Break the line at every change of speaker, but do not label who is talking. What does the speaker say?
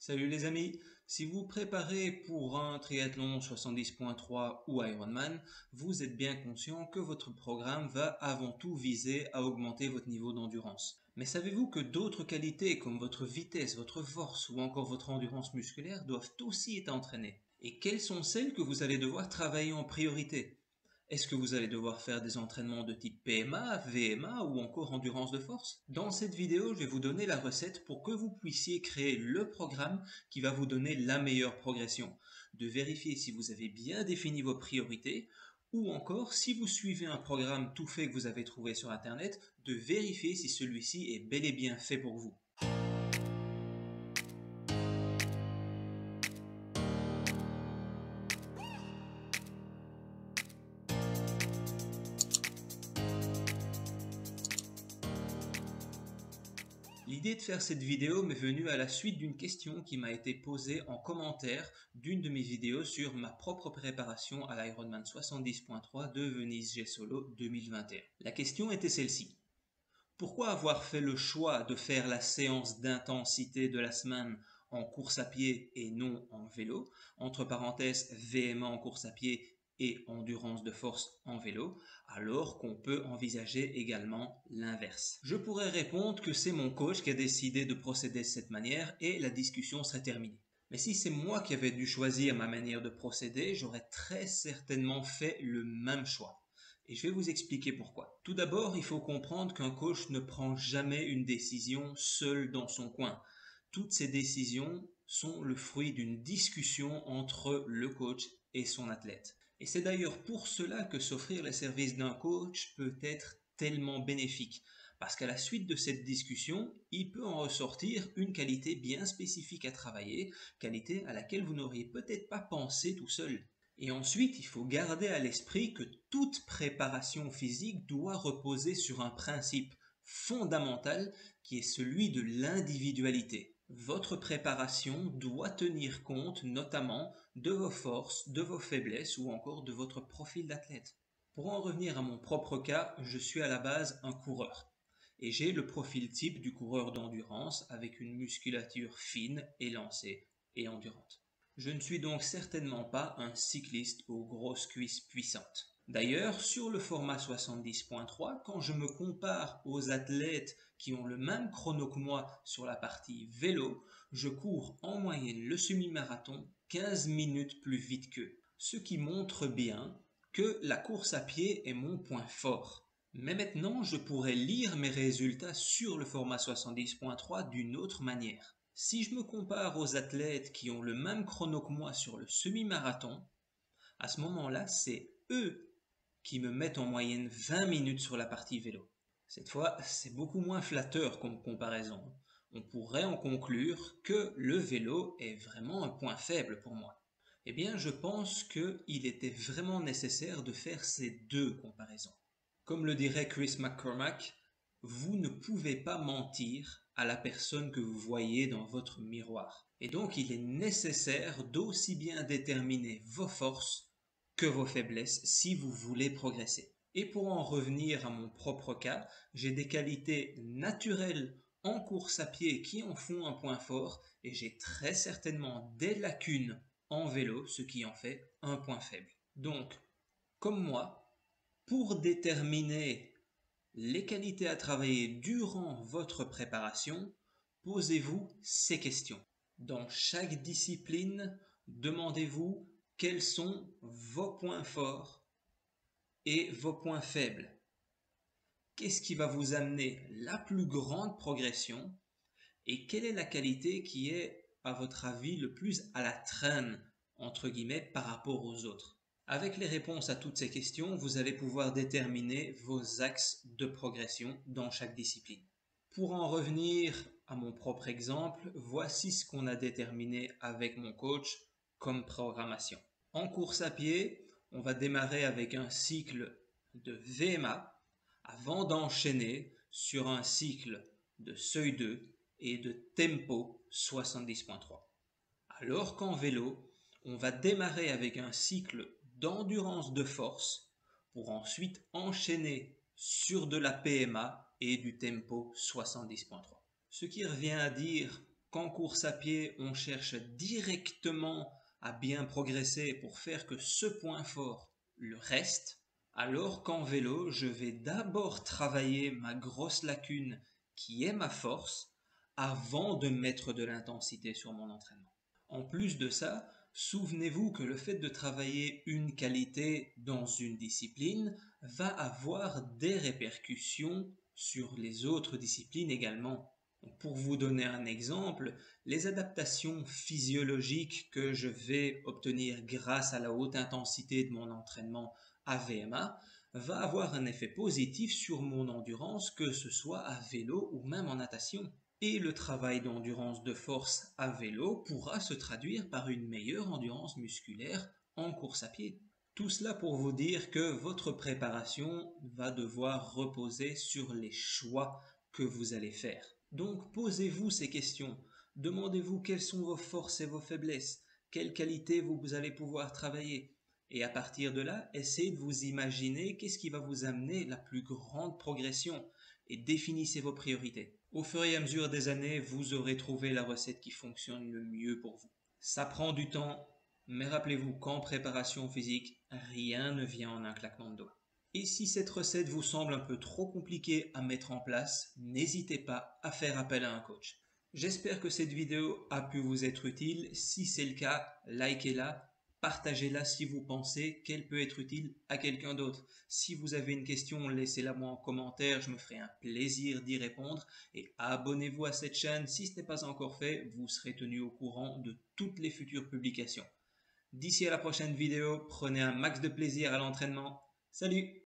Salut les amis, si vous préparez pour un triathlon 70.3 ou Ironman, vous êtes bien conscient que votre programme va avant tout viser à augmenter votre niveau d'endurance. Mais savez-vous que d'autres qualités comme votre vitesse, votre force ou encore votre endurance musculaire doivent aussi être entraînées? Et quelles sont celles que vous allez devoir travailler en priorité? Est-ce que vous allez devoir faire des entraînements de type PMA, VMA ou encore endurance de force? Dans cette vidéo, je vais vous donner la recette pour que vous puissiez créer le programme qui va vous donner la meilleure progression. De vérifier si vous avez bien défini vos priorités ou encore si vous suivez un programme tout fait que vous avez trouvé sur Internet, de vérifier si celui-ci est bel et bien fait pour vous. L'idée de faire cette vidéo m'est venue à la suite d'une question qui m'a été posée en commentaire d'une de mes vidéos sur ma propre préparation à l'Ironman 70.3 de Venise G Solo 2021. La question était celle-ci. Pourquoi avoir fait le choix de faire la séance d'intensité de la semaine en course à pied et non en vélo, entre parenthèses VMA en course à pied et endurance de force en vélo, alors qu'on peut envisager également l'inverse? Je pourrais répondre que c'est mon coach qui a décidé de procéder de cette manière et la discussion serait terminée. Mais si c'est moi qui avais dû choisir ma manière de procéder, j'aurais très certainement fait le même choix. Et je vais vous expliquer pourquoi. Tout d'abord, il faut comprendre qu'un coach ne prend jamais une décision seul dans son coin. Toutes ces décisions sont le fruit d'une discussion entre le coach et son athlète. Et c'est d'ailleurs pour cela que s'offrir les services d'un coach peut être tellement bénéfique. Parce qu'à la suite de cette discussion, il peut en ressortir une qualité bien spécifique à travailler, qualité à laquelle vous n'auriez peut-être pas pensé tout seul. Et ensuite, il faut garder à l'esprit que toute préparation physique doit reposer sur un principe fondamental qui est celui de l'individualité. Votre préparation doit tenir compte notamment de vos forces, de vos faiblesses ou encore de votre profil d'athlète. Pour en revenir à mon propre cas, je suis à la base un coureur. Et j'ai le profil type du coureur d'endurance avec une musculature fine, élancée et endurante. Je ne suis donc certainement pas un cycliste aux grosses cuisses puissantes. D'ailleurs, sur le format 70.3, quand je me compare aux athlètes qui ont le même chrono que moi sur la partie vélo, je cours en moyenne le semi-marathon 15 minutes plus vite qu'eux. Ce qui montre bien que la course à pied est mon point fort. Mais maintenant, je pourrais lire mes résultats sur le format 70.3 d'une autre manière. Si je me compare aux athlètes qui ont le même chrono que moi sur le semi-marathon, à ce moment-là, c'est eux qui me mettent en moyenne 20 minutes sur la partie vélo. Cette fois, c'est beaucoup moins flatteur comme comparaison. On pourrait en conclure que le vélo est vraiment un point faible pour moi. Eh bien, je pense qu'il était vraiment nécessaire de faire ces deux comparaisons. Comme le dirait Chris McCormack, vous ne pouvez pas mentir à la personne que vous voyez dans votre miroir. Et donc, il est nécessaire d'aussi bien déterminer vos forces que vos faiblesses si vous voulez progresser. Et pour en revenir à mon propre cas, j'ai des qualités naturelles en course à pied qui en font un point fort et j'ai très certainement des lacunes en vélo, ce qui en fait un point faible. Donc, comme moi, pour déterminer les qualités à travailler durant votre préparation, posez-vous ces questions. Dans chaque discipline, demandez-vous quels sont vos points forts et vos points faibles. Qu'est-ce qui va vous amener la plus grande progression et quelle est la qualité qui est, à votre avis, le plus à la traîne, entre guillemets, par rapport aux autres? Avec les réponses à toutes ces questions, vous allez pouvoir déterminer vos axes de progression dans chaque discipline. Pour en revenir à mon propre exemple, voici ce qu'on a déterminé avec mon coach comme programmation. En course à pied, on va démarrer avec un cycle de VMA avant d'enchaîner sur un cycle de seuil 2 et de tempo 70.3. Alors qu'en vélo, on va démarrer avec un cycle d'endurance de force pour ensuite enchaîner sur de la PMA et du tempo 70.3. Ce qui revient à dire qu'en course à pied, on cherche directement à bien progresser pour faire que ce point fort le reste, alors qu'en vélo, je vais d'abord travailler ma grosse lacune qui est ma force avant de mettre de l'intensité sur mon entraînement. En plus de ça, souvenez-vous que le fait de travailler une qualité dans une discipline va avoir des répercussions sur les autres disciplines également. Pour vous donner un exemple, les adaptations physiologiques que je vais obtenir grâce à la haute intensité de mon entraînement à VMA va avoir un effet positif sur mon endurance, que ce soit à vélo ou même en natation. Et le travail d'endurance de force à vélo pourra se traduire par une meilleure endurance musculaire en course à pied. Tout cela pour vous dire que votre préparation va devoir reposer sur les choix que vous allez faire. Donc posez-vous ces questions. Demandez-vous quelles sont vos forces et vos faiblesses, quelles qualités vous allez pouvoir travailler. Et à partir de là, essayez de vous imaginer qu'est-ce qui va vous amener la plus grande progression et définissez vos priorités. Au fur et à mesure des années, vous aurez trouvé la recette qui fonctionne le mieux pour vous. Ça prend du temps, mais rappelez-vous qu'en préparation physique, rien ne vient en un claquement de doigts. Et si cette recette vous semble un peu trop compliquée à mettre en place, n'hésitez pas à faire appel à un coach. J'espère que cette vidéo a pu vous être utile. Si c'est le cas, likez-la, partagez-la si vous pensez qu'elle peut être utile à quelqu'un d'autre. Si vous avez une question, laissez-la moi en commentaire, je me ferai un plaisir d'y répondre. Et abonnez-vous à cette chaîne si ce n'est pas encore fait, vous serez tenu au courant de toutes les futures publications. D'ici à la prochaine vidéo, prenez un max de plaisir à l'entraînement. Salut!